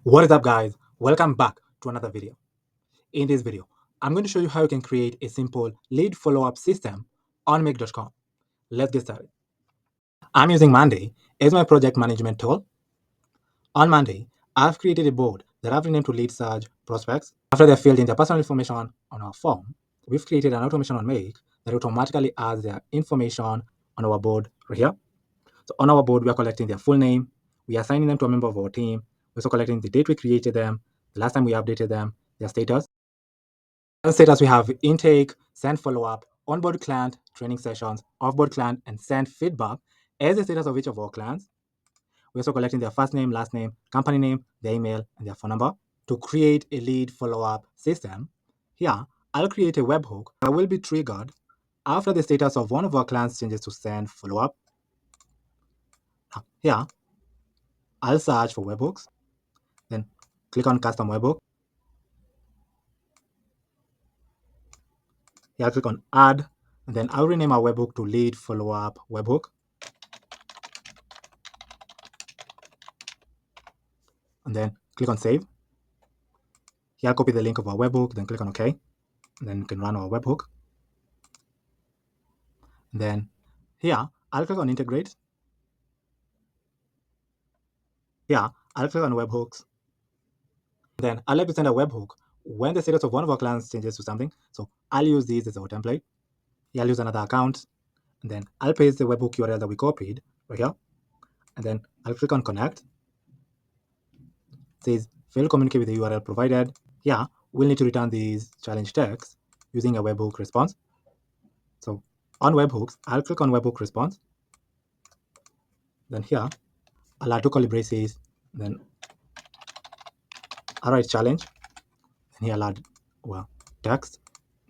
What is up, guys? Welcome back to another video. In this video, I'm going to show you how you can create a simple lead follow-up system on Make.com. Let's get started. I'm using Monday as my project management tool. On Monday, I've created a board that I've renamed to Lead Surge Prospects. After they've filled in their personal information on our form, we've created an automation on Make that automatically adds their information on our board right here. So on our board, we are collecting their full name, we are assigning them to a member of our team, we're also collecting the date we created them, the last time we updated them, their status. On status, we have intake, send follow-up, onboard client, training sessions, offboard client, and send feedback as the status of each of our clients. We're also collecting their first name, last name, company name, their email, and their phone number. To create a lead follow-up system, here, I'll create a webhook that will be triggered after the status of one of our clients changes to send follow-up. Here, I'll search for webhooks, then click on custom webhook. Here, I'll click on add, and then I'll rename our webhook to lead follow-up webhook. And then click on save. Here, I'll copy the link of our webhook, then click on OK. And then you can run our webhook. And then here, I'll click on integrate. Here, I'll click on webhooks. Then I'd like to send a webhook when the status of one of our clients changes to something. So I'll use these as our template. Here, I'll use another account. And then I'll paste the webhook URL that we copied right here. And then I'll click on connect. It says fail to communicate with the URL provided. Here, we'll need to return these challenge texts using a webhook response. So on webhooks, I'll click on webhook response. Then here, I'll add two curly braces. Then I'll write challenge. And here I'll add text.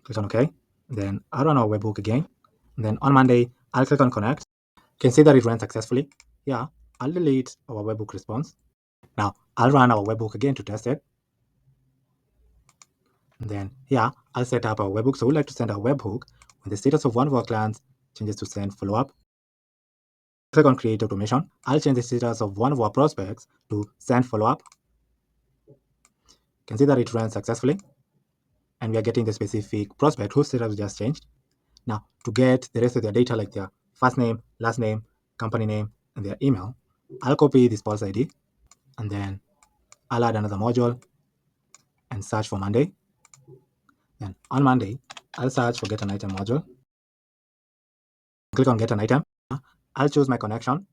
Click on OK. Then I'll run our webhook again. And then on Monday, I'll click on connect. You can see that it ran successfully. Here, I'll delete our webhook response. Now I'll run our webhook again to test it. And then here, I'll set up our webhook. So we'd like to send our webhook when the status of one of our clients changes to send follow-up. Click on create automation. I'll change the status of one of our prospects to send follow-up. You can see that it ran successfully. And we are getting the specific prospect whose status just changed. Now, to get the rest of their data, like their first name, last name, company name, and their email, I'll copy this Pulse ID, and then I'll add another module and search for Monday. Then on Monday, I'll search for get an item module. Click on get an item. I'll choose my connection.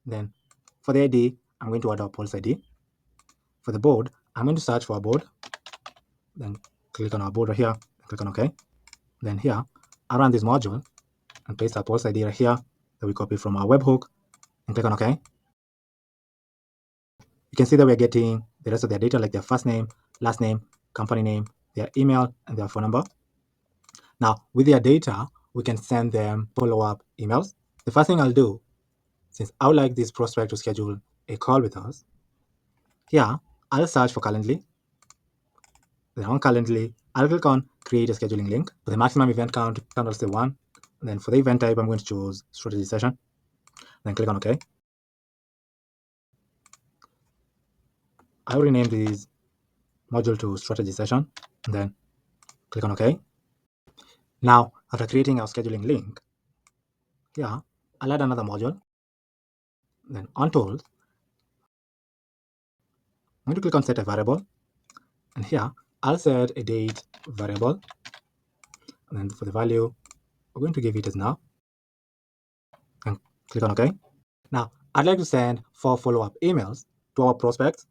Then for the ID, I'm going to add our Pulse ID. For the board, I'm going to search for a board. Then click on our board right here. Click on OK. Then here, I'll run this module and paste our Pulse ID right here that we copied from our webhook, and click on OK. You can see that we're getting the rest of their data, like their first name, last name, company name, their email, and their phone number. Now, with their data, we can send them follow-up emails. The first thing I'll do, since I would like this prospect to schedule a call with us, here, I'll search for Calendly. Then on Calendly, I'll click on create a scheduling link. For the maximum event count, I'll say 1. And then for the event type, I'm going to choose strategy session. Then click on OK. I'll rename this module to strategy session, and then click on OK. Now, after creating our scheduling link, here, I'll add another module. Then on tools, I'm going to click on set a variable. And here, I'll set a date variable. And then for the value, we're going to give it as now. And click on OK. Now, I'd like to send 4 follow-up emails to our prospects.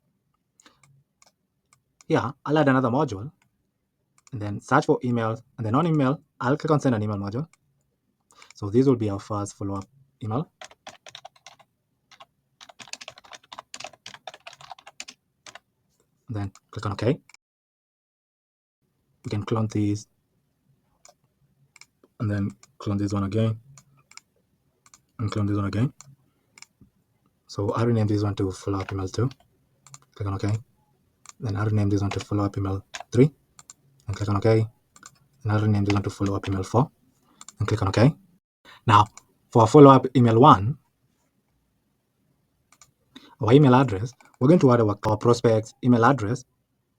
Here, I'll add another module. And then search for emails. And then on email, I'll click on send an email module. So this will be our first follow-up email. Then click on OK. We can clone these, and then clone this one again, and clone this one again. So I'll rename this one to follow-up email 2. Click on OK. Then I'll rename this one to follow-up email 3. And click on OK. And I'll rename this one to follow-up email 4. And click on OK. Now, for follow-up email 1, our email address, we're going to add our prospect's email address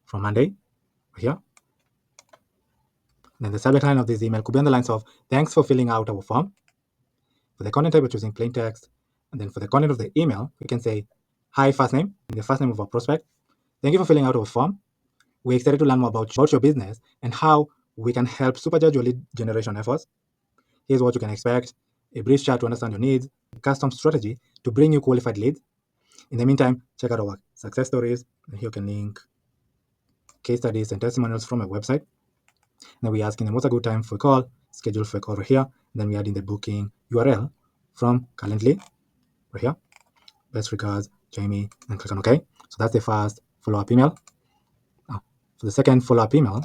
from Monday here. Then the subject line of this email could be on the lines of, thanks for filling out our form. For the content type, we're choosing plain text. And then for the content of the email, we can say, hi, first name, the first name of our prospect. Thank you for filling out our form. We're excited to learn more about your business and how we can help supercharge your lead generation efforts. Here's what you can expect: a brief chat to understand your needs, a custom strategy to bring you qualified leads. In the meantime, check out our success stories. And here you can link case studies and testimonials from our website. Then we ask in what's a good time for a call, schedule for a call right here. Then we add in the booking URL from Calendly right here. Best regards, Jamie, and click on OK. So that's the first follow-up email. Now, for the second follow-up email,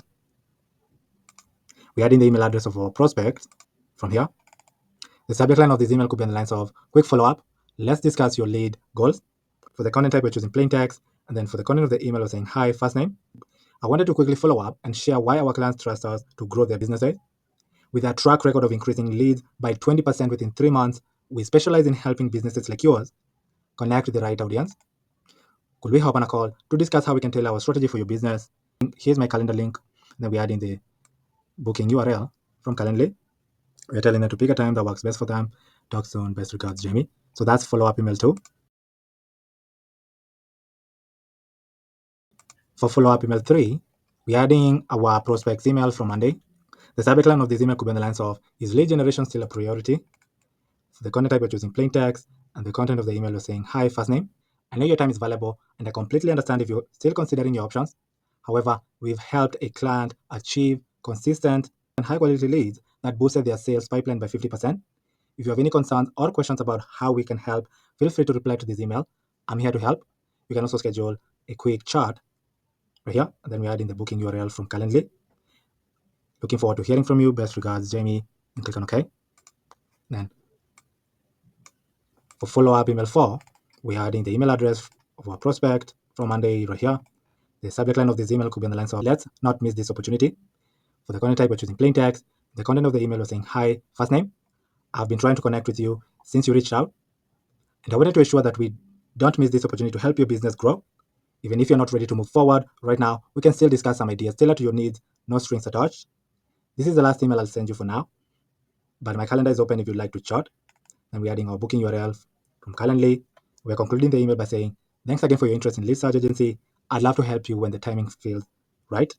we add in the email address of our prospect from here. The subject line of this email could be on the lines of quick follow-up. Let's discuss your lead goals. For the content type, we're choosing plain text. And then for the content of the email, we're saying, hi, first name. I wanted to quickly follow up and share why our clients trust us to grow their businesses. With a track record of increasing leads by 20% within 3 months, we specialize in helping businesses like yours connect with the right audience. Could we hop on a call to discuss how we can tailor our strategy for your business? Here's my calendar link. Then we add in the booking URL from Calendly. We're telling them to pick a time that works best for them. Talk soon. Best regards, Jamie. So that's follow-up email 2. For follow-up email 3, we're adding our prospect's email from Monday. The subject line of this email could be on the lines of, is lead generation still a priority? For the content type, we're choosing plain text, and the content of the email is saying, hi, first name. I know your time is valuable, and I completely understand if you're still considering your options. However, we've helped a client achieve consistent and high-quality leads that boosted their sales pipeline by 50%. If you have any concerns or questions about how we can help, feel free to reply to this email. I'm here to help. You can also schedule a quick chat right here, and then we add in the booking URL from Calendly. Looking forward to hearing from you. Best regards, Jamie, and click on OK. Then for follow-up email 4, we're adding the email address of our prospect from Monday right here. The subject line of this email could be on the lines of, let's not miss this opportunity. For the content type, we're choosing plain text. The content of the email is saying, hi, first name. I've been trying to connect with you since you reached out, and I wanted to ensure that we don't miss this opportunity to help your business grow. Even if you're not ready to move forward right now, we can still discuss some ideas tailored to your needs, no strings attached. This is the last email I'll send you for now, but my calendar is open if you'd like to chat. And we're adding our booking URL from Calendly. We're concluding the email by saying, thanks again for your interest in Lead Search Agency. I'd love to help you when the timing feels right.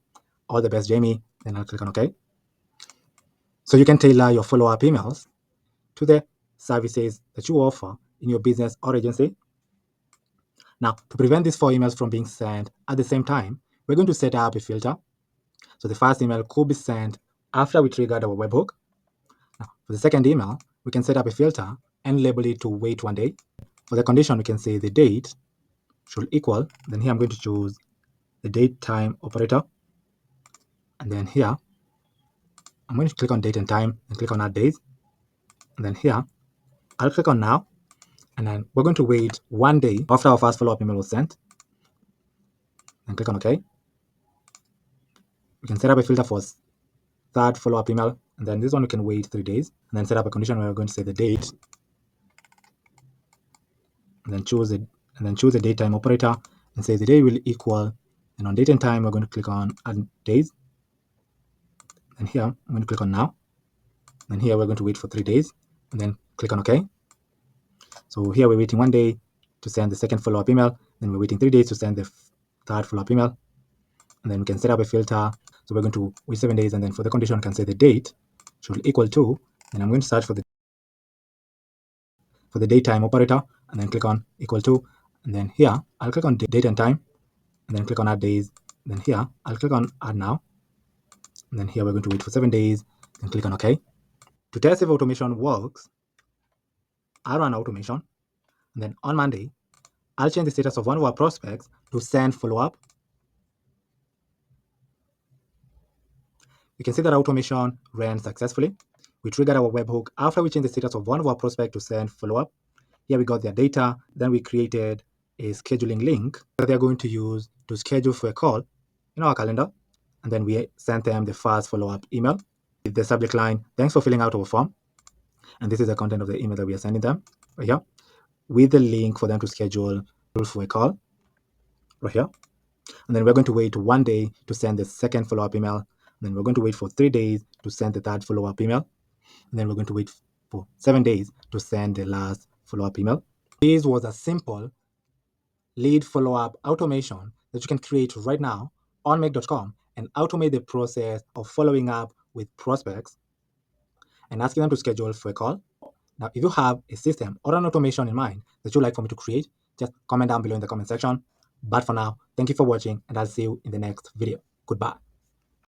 All the best, Jamie. Then I'll click on OK. So you can tailor your follow-up emails to the services that you offer in your business or agency. Now, to prevent these 4 emails from being sent at the same time, we're going to set up a filter. So the first email could be sent after we triggered our webhook. Now, for the second email, we can set up a filter and label it to wait 1 day. For the condition, we can say the date should equal, then here I'm going to choose the date time operator. And then here, I'm going to click on date and time and click on add days. And then here, I'll click on now. And then we're going to wait 1 day after our first follow-up email was sent. And click on OK. We can set up a filter for third follow-up email. And then this one we can wait 3 days. And then set up a condition where we're going to say the date. And then choose it. And then choose the date time operator and say the day will equal. And on date and time, we're going to click on add days. And here, I'm going to click on now. And here, we're going to wait for 3 days. And then click on OK. So here we're waiting 1 day to send the second follow-up email. Then we're waiting 3 days to send the third follow-up email. And then we can set up a filter. So we're going to wait 7 days. And then for the condition, we can say the date should equal to. And I'm going to search for the date time operator. And then click on equal to. And then here, I'll click on date and time. And then click on add days. Then here, I'll click on add now. And then here, we're going to wait for 7 days. Then click on OK. To test if automation works, I'll run automation. And then on Monday, I'll change the status of one of our prospects to send follow-up. You can see that automation ran successfully. We triggered our webhook after we changed the status of one of our prospects to send follow-up. Here we got their data. Then we created a scheduling link that they're going to use to schedule for a call in our calendar. And then we sent them the first follow-up email with the subject line, thanks for filling out our form. And this is the content of the email that we are sending them right here with the link for them to schedule for a call right here. And then we're going to wait 1 day to send the second follow-up email. And then we're going to wait for 3 days to send the third follow-up email. And then we're going to wait for 7 days to send the last follow-up email. This was a simple lead follow-up automation that you can create right now on Make.com and automate the process of following up with prospects and asking them to schedule for a call. Now, if you have a system or an automation in mind that you'd like for me to create, just comment down below in the comment section. But for now, thank you for watching, and I'll see you in the next video. Goodbye.